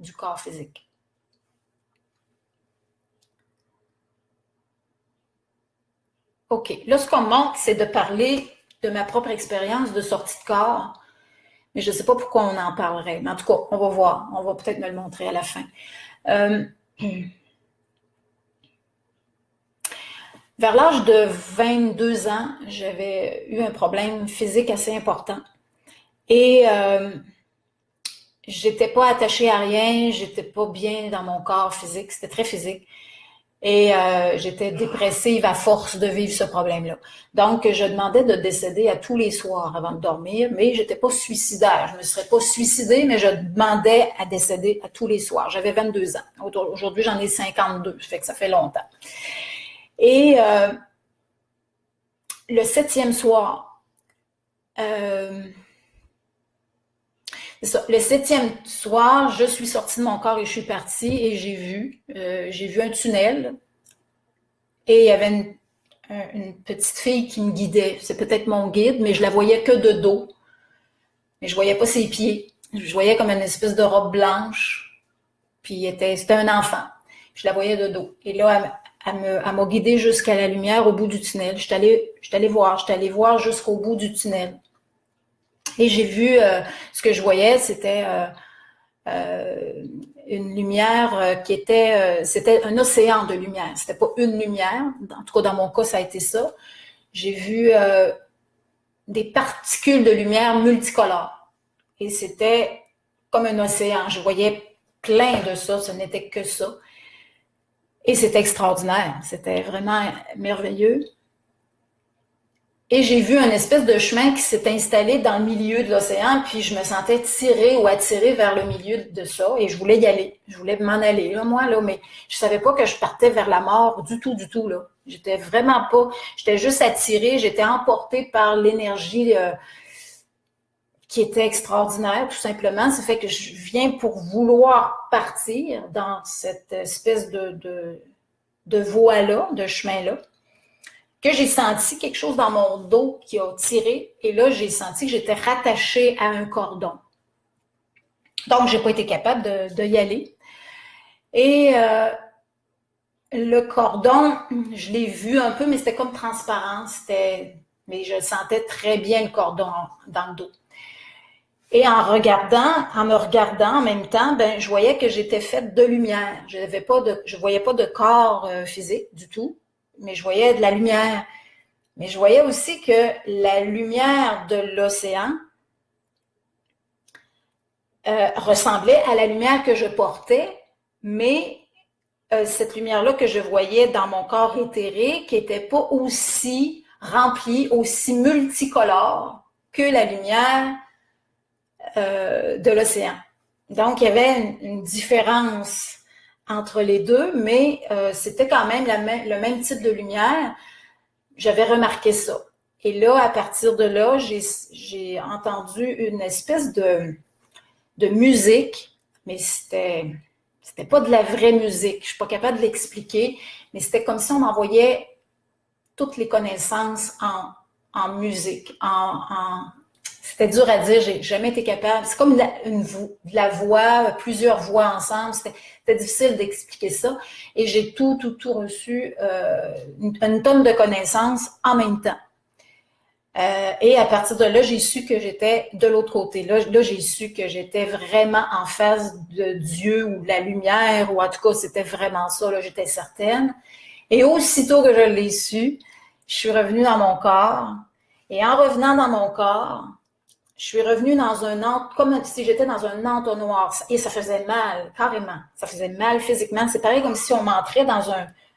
du corps physique. OK. Là, ce qu'on me montre, c'est de parler de ma propre expérience de sortie de corps. Mais je ne sais pas pourquoi on en parlerait. Mais en tout cas, on va voir. On va peut-être me le montrer à la fin. Vers l'âge de 22 ans, j'avais eu un problème physique assez important. Et j'étais pas attachée à rien, j'étais pas bien dans mon corps physique, c'était très physique. Et j'étais dépressive à force de vivre ce problème-là. Donc, je demandais de décéder à tous les soirs avant de dormir, mais j'étais pas suicidaire. Je me serais pas suicidée, mais je demandais à décéder à tous les soirs. J'avais 22 ans. Aujourd'hui, j'en ai 52, fait que ça fait longtemps. Et le 7e soir, le 7e soir, je suis sortie de mon corps et je suis partie et j'ai vu un tunnel et il y avait une petite fille qui me guidait. C'est peut-être mon guide, mais je la voyais que de dos. Mais je voyais pas ses pieds. Je voyais comme une espèce de robe blanche. Puis c'était un enfant. Je la voyais de dos. Et là, elle m'a guidée jusqu'à la lumière au bout du tunnel. Je suis allée voir jusqu'au bout du tunnel. Et j'ai vu, ce que je voyais, c'était une lumière qui était, c'était un océan de lumière. C'était pas une lumière. En tout cas, dans mon cas, ça a été ça. J'ai vu des particules de lumière multicolores. Et c'était comme un océan. Je voyais plein de ça. Ce n'était que ça. Et c'était extraordinaire. C'était vraiment merveilleux. Et j'ai vu un espèce de chemin qui s'est installé dans le milieu de l'océan, puis je me sentais tirée ou attirée vers le milieu de ça, et je voulais y aller. Je voulais m'en aller, là, moi, là, mais je savais pas que je partais vers la mort du tout, là. J'étais vraiment pas, j'étais juste attirée, j'étais emportée par l'énergie qui était extraordinaire, tout simplement. Ça fait que je viens pour vouloir partir dans cette espèce de voie-là, de chemin-là, que j'ai senti quelque chose dans mon dos qui a tiré, et là, j'ai senti que j'étais rattachée à un cordon. Donc, j'ai pas été capable de y aller. Et le cordon, je l'ai vu un peu, mais c'était comme transparent. Mais je sentais très bien le cordon dans le dos. Et en me regardant en même temps, ben, je voyais que j'étais faite de lumière. Je voyais pas de corps physique du tout, mais je voyais de la lumière. Mais je voyais aussi que la lumière de l'océan ressemblait à la lumière que je portais, mais cette lumière-là que je voyais dans mon corps éthérique n'était pas aussi remplie, aussi multicolore que la lumière de l'océan. Donc, il y avait une différence entre les deux, mais c'était quand même le même type de lumière. J'avais remarqué ça. Et là, à partir de là, j'ai entendu une espèce de musique, mais c'était pas de la vraie musique. Je suis pas capable de l'expliquer, mais c'était comme si on m'envoyait toutes les connaissances en musique, c'était dur à dire, j'ai jamais été capable. C'est comme de la voix, plusieurs voix ensemble. C'était difficile d'expliquer ça. Et j'ai tout reçu, une tonne de connaissances en même temps. Et à partir de là, j'ai su que j'étais de l'autre côté. Là, j'ai su que j'étais vraiment en face de Dieu ou de la lumière, ou en tout cas, c'était vraiment ça. Là, j'étais certaine. Et aussitôt que je l'ai su, je suis revenue dans mon corps. Et en revenant dans mon corps, je suis revenue comme si j'étais dans un entonnoir. Et ça faisait mal, carrément. Ça faisait mal physiquement. C'est pareil comme si on m'entrait dans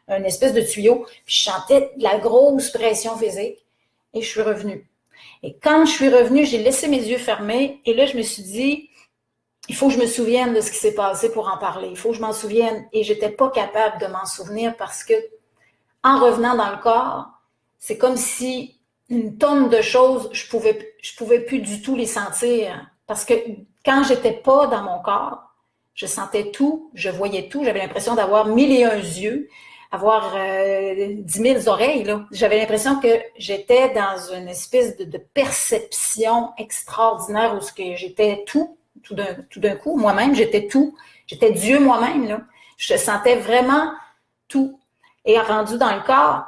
un espèce de tuyau. Puis je sentais de la grosse pression physique. Et je suis revenue. Et quand je suis revenue, j'ai laissé mes yeux fermés. Et là, je me suis dit, il faut que je me souvienne de ce qui s'est passé pour en parler. Il faut que je m'en souvienne. Et j'étais pas capable de m'en souvenir parce que, en revenant dans le corps, c'est comme si une tonne de choses, je pouvais plus du tout les sentir. Parce que quand j'étais pas dans mon corps, je sentais tout, je voyais tout, j'avais l'impression d'avoir 1001 yeux, avoir 10 000 oreilles, là. J'avais l'impression que j'étais dans une espèce de perception extraordinaire où j'étais tout, tout d'un coup. Moi-même, j'étais tout. J'étais Dieu moi-même, là. Je sentais vraiment tout. Et rendu dans le corps,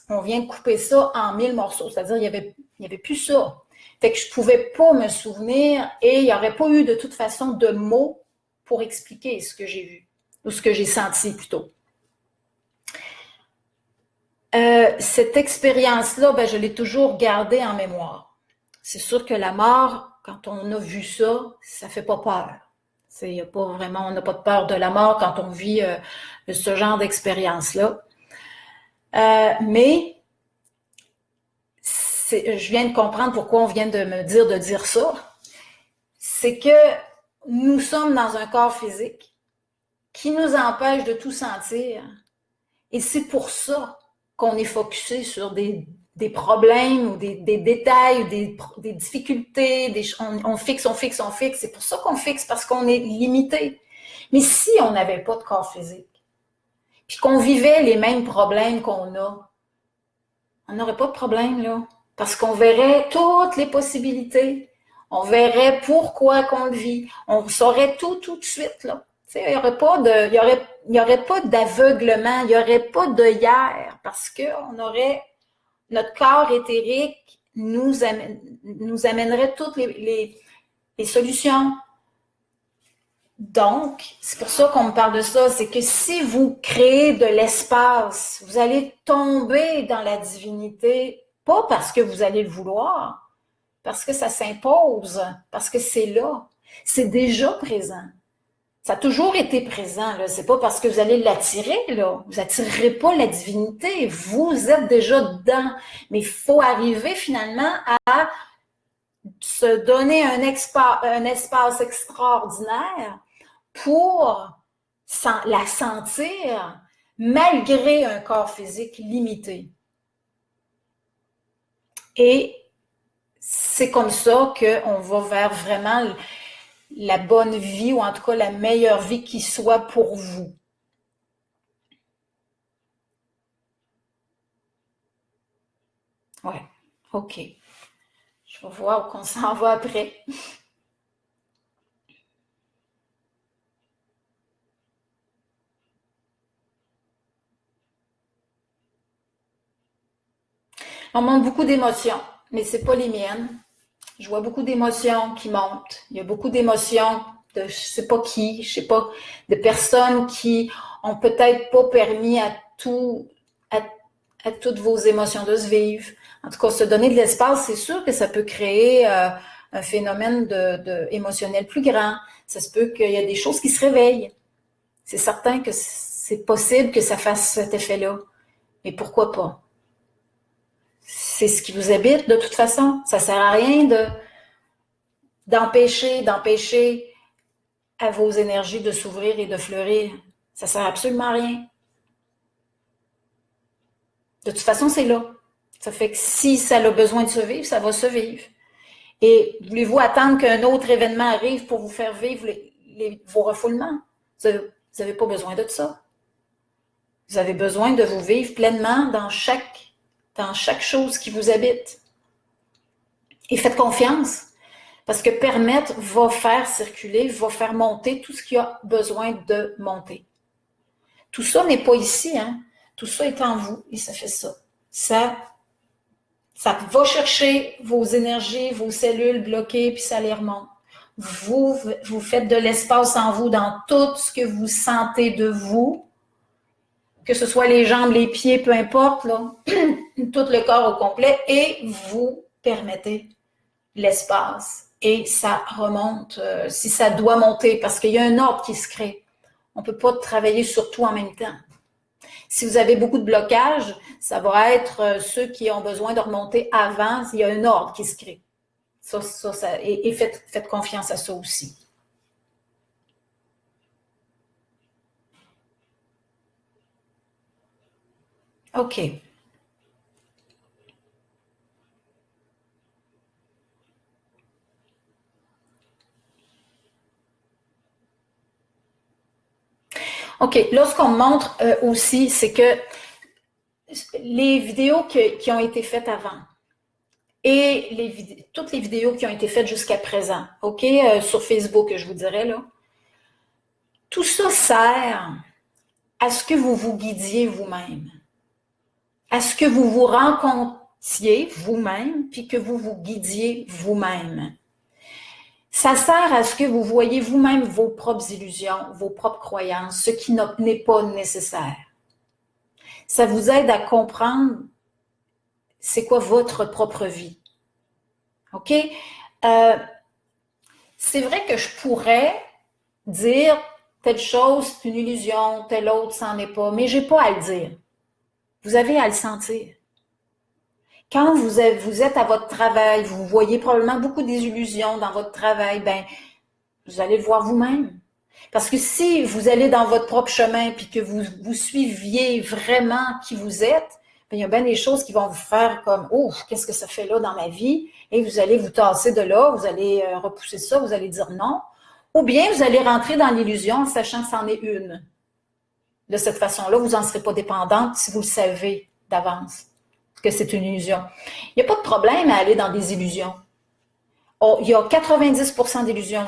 on vient de couper ça en 1000 morceaux. C'est-à-dire, il y avait plus ça. Fait que je pouvais pas me souvenir et il n'y aurait pas eu de toute façon de mots pour expliquer ce que j'ai vu ou ce que j'ai senti plutôt. Cette expérience-là, ben, je l'ai toujours gardée en mémoire. C'est sûr que la mort, quand on a vu ça, ça fait pas peur. C'est pas vraiment, on n'a pas de peur de la mort quand on vit ce genre d'expérience-là. Mais je viens de comprendre pourquoi on vient de me dire ça. C'est que nous sommes dans un corps physique qui nous empêche de tout sentir. Et c'est pour ça qu'on est focusé sur des problèmes ou des détails, ou des difficultés, on fixe. C'est pour ça qu'on fixe, parce qu'on est limité. Mais si on n'avait pas de corps physique, puis qu'on vivait les mêmes problèmes qu'on a, on n'aurait pas de problème, là. Parce qu'on verrait toutes les possibilités. On verrait pourquoi qu'on le vit. On saurait tout de suite, là. Il n'y aurait pas d'aveuglement, il n'y aurait pas de hier, parce que notre corps éthérique nous amènerait toutes les solutions. Donc, c'est pour ça qu'on me parle de ça, c'est que si vous créez de l'espace, vous allez tomber dans la divinité, pas parce que vous allez le vouloir, parce que ça s'impose, parce que c'est là, c'est déjà présent. Ça a toujours été présent, là. C'est pas parce que vous allez l'attirer, là. Vous attirerez pas la divinité. Vous êtes déjà dedans. Mais il faut arriver finalement à se donner un espace extraordinaire pour la sentir malgré un corps physique limité. Et c'est comme ça qu'on va vers vraiment la bonne vie, ou en tout cas la meilleure vie qui soit pour vous. Ouais, ok. Je vais voir où on s'en va après. On montre beaucoup d'émotions, mais c'est pas les miennes. Je vois beaucoup d'émotions qui montent. Il y a beaucoup d'émotions de je sais pas qui, je sais pas, de personnes qui ont peut-être pas permis à toutes vos émotions de se vivre. En tout cas, se donner de l'espace, c'est sûr que ça peut créer un phénomène émotionnel plus grand. Ça se peut qu'il y a des choses qui se réveillent. C'est certain que c'est possible que ça fasse cet effet-là. Mais pourquoi pas? C'est ce qui vous habite de toute façon. Ça sert à rien d'empêcher à vos énergies de s'ouvrir et de fleurir. Ça sert absolument à rien. De toute façon, c'est là. Ça fait que si ça a besoin de se vivre, ça va se vivre. Et voulez-vous attendre qu'un autre événement arrive pour vous faire vivre vos refoulements? Vous n'avez pas besoin de ça. Vous avez besoin de vous vivre pleinement dans chaque chose qui vous habite. Et faites confiance, parce que permettre va faire circuler, va faire monter tout ce qui a besoin de monter. Tout ça n'est pas ici, hein? Tout ça est en vous et ça fait ça. Ça va chercher vos énergies, vos cellules bloquées, puis ça les remonte. Vous faites de l'espace en vous dans tout ce que vous sentez de vous, que ce soit les jambes, les pieds, peu importe, là, tout le corps au complet, et vous permettez l'espace. Et ça remonte, si ça doit monter, parce qu'il y a un ordre qui se crée. On ne peut pas travailler sur tout en même temps. Si vous avez beaucoup de blocages, ça va être ceux qui ont besoin de remonter avant. Il y a un ordre qui se crée. Et faites confiance à ça aussi. OK. OK. Là, ce qu'on me montre aussi, c'est que les vidéos qui ont été faites avant et toutes les vidéos qui ont été faites jusqu'à présent, OK, sur Facebook, je vous dirais, là. Tout ça sert à ce que vous vous guidiez vous-même, à ce que vous vous rencontriez vous-même, puis que vous vous guidiez vous-même. Ça sert à ce que vous voyez vous-même vos propres illusions, vos propres croyances, ce qui n'est pas nécessaire. Ça vous aide à comprendre c'est quoi votre propre vie. OK? C'est vrai que je pourrais dire telle chose, c'est une illusion, telle autre, ça n'en est pas, mais j'ai pas à le dire. Vous avez à le sentir. Quand vous êtes à votre travail, vous voyez probablement beaucoup désillusions dans votre travail, ben, vous allez le voir vous-même. Parce que si vous allez dans votre propre chemin puis que vous suiviez vraiment qui vous êtes, ben, il y a bien des choses qui vont vous faire comme « Oh, qu'est-ce que ça fait là dans ma vie? » Et vous allez vous tasser de là, vous allez repousser ça, vous allez dire non. Ou bien vous allez rentrer dans l'illusion en sachant que c'en est une. De cette façon-là, vous n'en serez pas dépendante si vous le savez d'avance que c'est une illusion. Il n'y a pas de problème à aller dans des illusions. Oh, il y a 90% d'illusions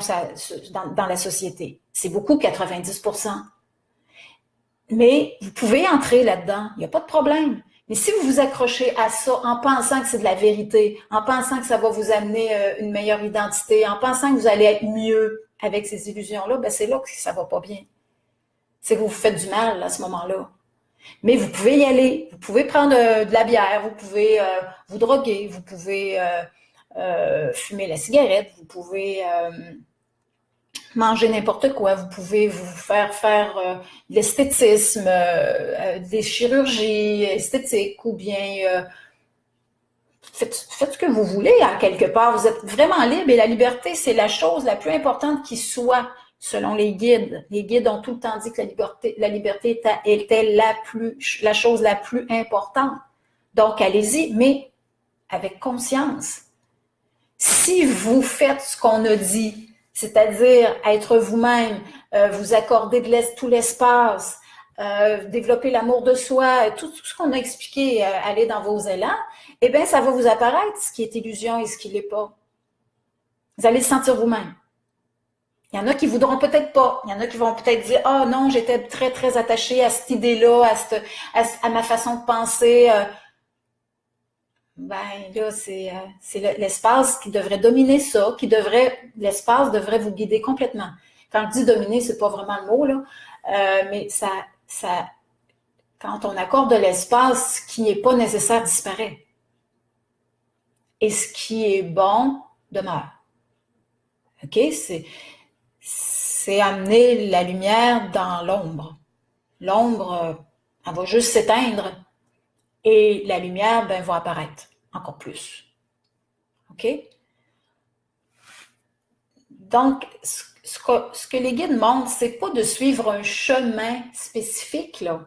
dans la société. C'est beaucoup, 90%. Mais vous pouvez entrer là-dedans. Il n'y a pas de problème. Mais si vous vous accrochez à ça en pensant que c'est de la vérité, en pensant que ça va vous amener une meilleure identité, en pensant que vous allez être mieux avec ces illusions-là, ben c'est là que ça va pas bien. C'est que vous vous faites du mal à ce moment-là. Mais vous pouvez y aller, vous pouvez prendre de la bière, vous pouvez vous droguer, vous pouvez fumer la cigarette, vous pouvez manger n'importe quoi, vous pouvez vous faire de l'esthétisme, des chirurgies esthétiques ou bien faites ce que vous voulez à quelque part. Vous êtes vraiment libre et la liberté, c'est la chose la plus importante qui soit. Selon les guides ont tout le temps dit que la liberté était la chose la plus importante. Donc, allez-y, mais avec conscience. Si vous faites ce qu'on a dit, c'est-à-dire être vous-même, vous accorder tout l'espace, développer l'amour de soi, tout ce qu'on a expliqué, aller dans vos élans, eh bien, ça va vous apparaître ce qui est illusion et ce qui ne l'est pas. Vous allez le sentir vous-même. Il y en a qui voudront peut-être pas. Il y en a qui vont peut-être dire « Ah non, j'étais très, très attachée à cette idée-là, à ma façon de penser. » Ben là, c'est l'espace qui devrait dominer ça, l'espace devrait vous guider complètement. Quand je dis dominer, c'est pas vraiment le mot, là, mais quand on accorde de l'espace, ce qui n'est pas nécessaire disparaît. Et ce qui est bon demeure. OK? C'est amener la lumière dans l'ombre. L'ombre, elle va juste s'éteindre et la lumière, ben, va apparaître encore plus. OK? Donc, ce que les guides montrent, c'est pas de suivre un chemin spécifique, là.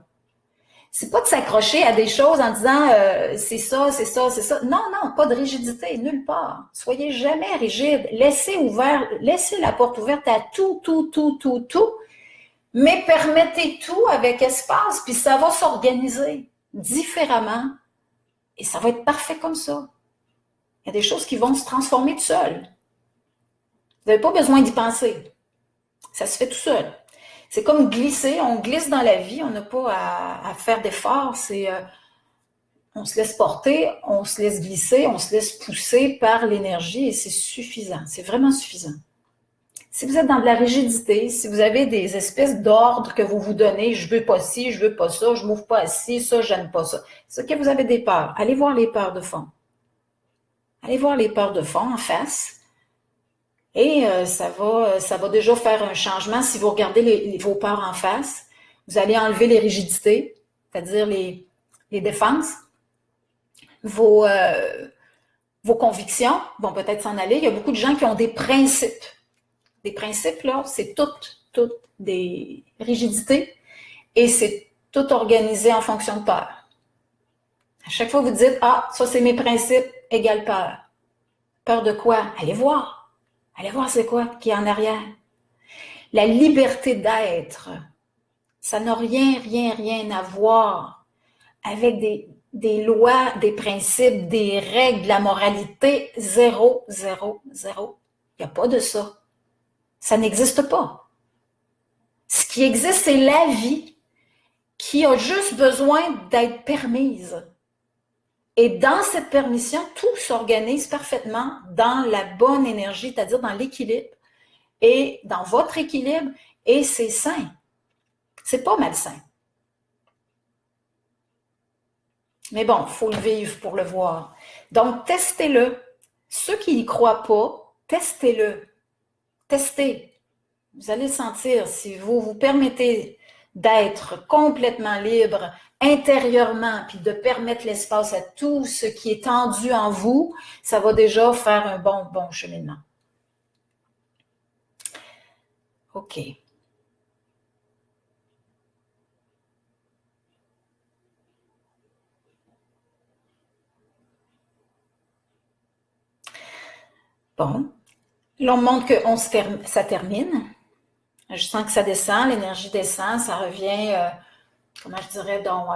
C'est pas de s'accrocher à des choses en disant c'est ça, c'est ça, c'est ça. Non, non, pas de rigidité, nulle part. Soyez jamais rigide. Laissez la porte ouverte à tout, mais permettez tout avec espace, puis ça va s'organiser différemment et ça va être parfait comme ça. Il y a des choses qui vont se transformer tout seul. Vous n'avez pas besoin d'y penser. Ça se fait tout seul. C'est comme glisser, on glisse dans la vie, on n'a pas à faire d'efforts, on se laisse porter, on se laisse glisser, on se laisse pousser par l'énergie et c'est suffisant, c'est vraiment suffisant. Si vous êtes dans de la rigidité, si vous avez des espèces d'ordres que vous vous donnez, je veux pas ci, je veux pas ça, je m'ouvre pas à ci, ça, j'aime pas ça. C'est que vous avez des peurs. Allez voir les peurs de fond. Allez voir les peurs de fond en face. Et ça va déjà faire un changement si vous regardez vos peurs en face. Vous allez enlever les rigidités, c'est-à-dire les défenses. Vos convictions vont peut-être s'en aller. Il y a beaucoup de gens qui ont des principes. Des principes, là, c'est toutes des rigidités et c'est tout organisé en fonction de peur. À chaque fois, vous dites « Ah, ça, c'est mes principes, égale peur. » Peur de quoi? Allez voir. Allez voir c'est quoi qui est en arrière. La liberté d'être, ça n'a rien à voir avec des lois, des principes, des règles, de la moralité, zéro, zéro, zéro. Il n'y a pas de ça. Ça n'existe pas. Ce qui existe, c'est la vie qui a juste besoin d'être permise. Et dans cette permission, tout s'organise parfaitement dans la bonne énergie, c'est-à-dire dans l'équilibre et dans votre équilibre, et c'est sain. C'est pas malsain. Mais bon, il faut le vivre pour le voir. Donc, testez-le. Ceux qui n'y croient pas, testez-le. Testez. Vous allez sentir, si vous vous permettez d'être complètement libre intérieurement, puis de permettre l'espace à tout ce qui est tendu en vous, ça va déjà faire un bon cheminement. OK. Bon. Là, on montre que ça termine. Je sens que ça descend, l'énergie descend, ça revient, comment je dirais, donc,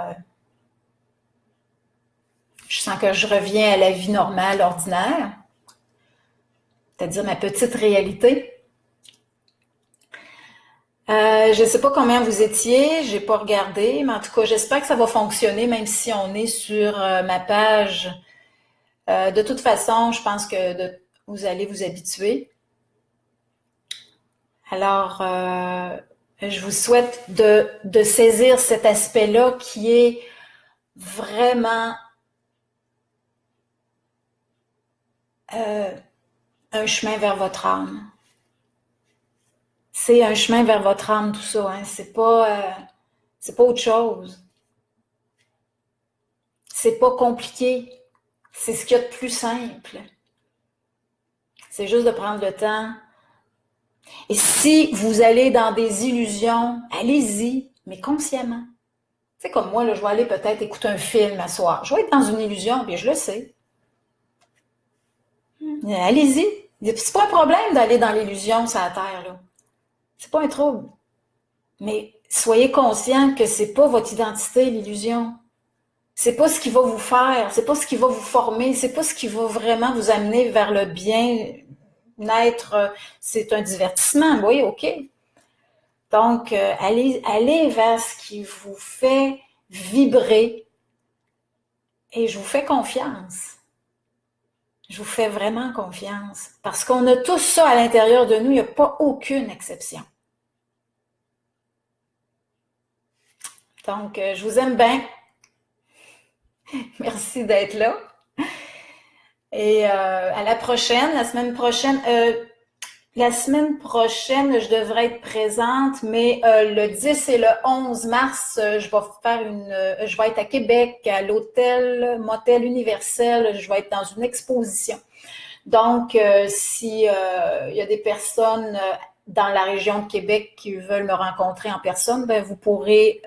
je sens que je reviens à la vie normale, ordinaire, c'est-à-dire ma petite réalité. Je ne sais pas combien vous étiez, j'ai pas regardé, mais en tout cas, j'espère que ça va fonctionner, même si on est sur ma page. De toute façon, je pense que vous allez vous habituer. Alors, je vous souhaite de saisir cet aspect-là qui est vraiment un chemin vers votre âme. C'est un chemin vers votre âme, tout ça. Hein? C'est pas autre chose. C'est pas compliqué. C'est ce qu'il y a de plus simple. C'est juste de prendre le temps. Et si vous allez dans des illusions, allez-y, mais consciemment. C'est comme moi, là, je vais aller peut-être écouter un film à soir. Je vais être dans une illusion, puis je le sais. Allez-y. C'est pas un problème d'aller dans l'illusion sur la Terre, là. C'est pas un trouble. Mais soyez conscient que c'est pas votre identité, l'illusion. C'est pas ce qui va vous faire, c'est pas ce qui va vous former, c'est pas ce qui va vraiment vous amener vers le bien-être. C'est un divertissement, oui, ok. Donc, allez vers ce qui vous fait vibrer et je vous fais confiance. Je vous fais vraiment confiance parce qu'on a tout ça à l'intérieur de nous, il n'y a pas aucune exception. Donc, je vous aime bien. Merci d'être là. Et à la prochaine, la semaine prochaine. La semaine prochaine, je devrais être présente, mais le 10 et le 11 mars, je vais être à Québec, à l'hôtel Motel Universel. Je vais être dans une exposition. Donc, si il y a des personnes dans la région de Québec qui veulent me rencontrer en personne, ben vous pourrez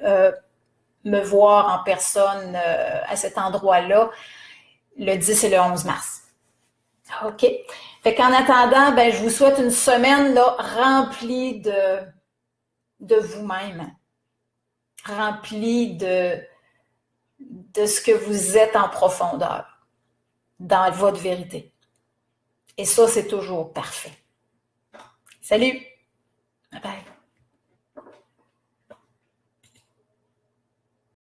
me voir en personne à cet endroit-là le 10 et le 11 mars. OK. Fait qu'en attendant, ben, je vous souhaite une semaine là, remplie de vous-même, remplie de ce que vous êtes en profondeur, dans votre vérité. Et ça, c'est toujours parfait. Salut! Bye bye!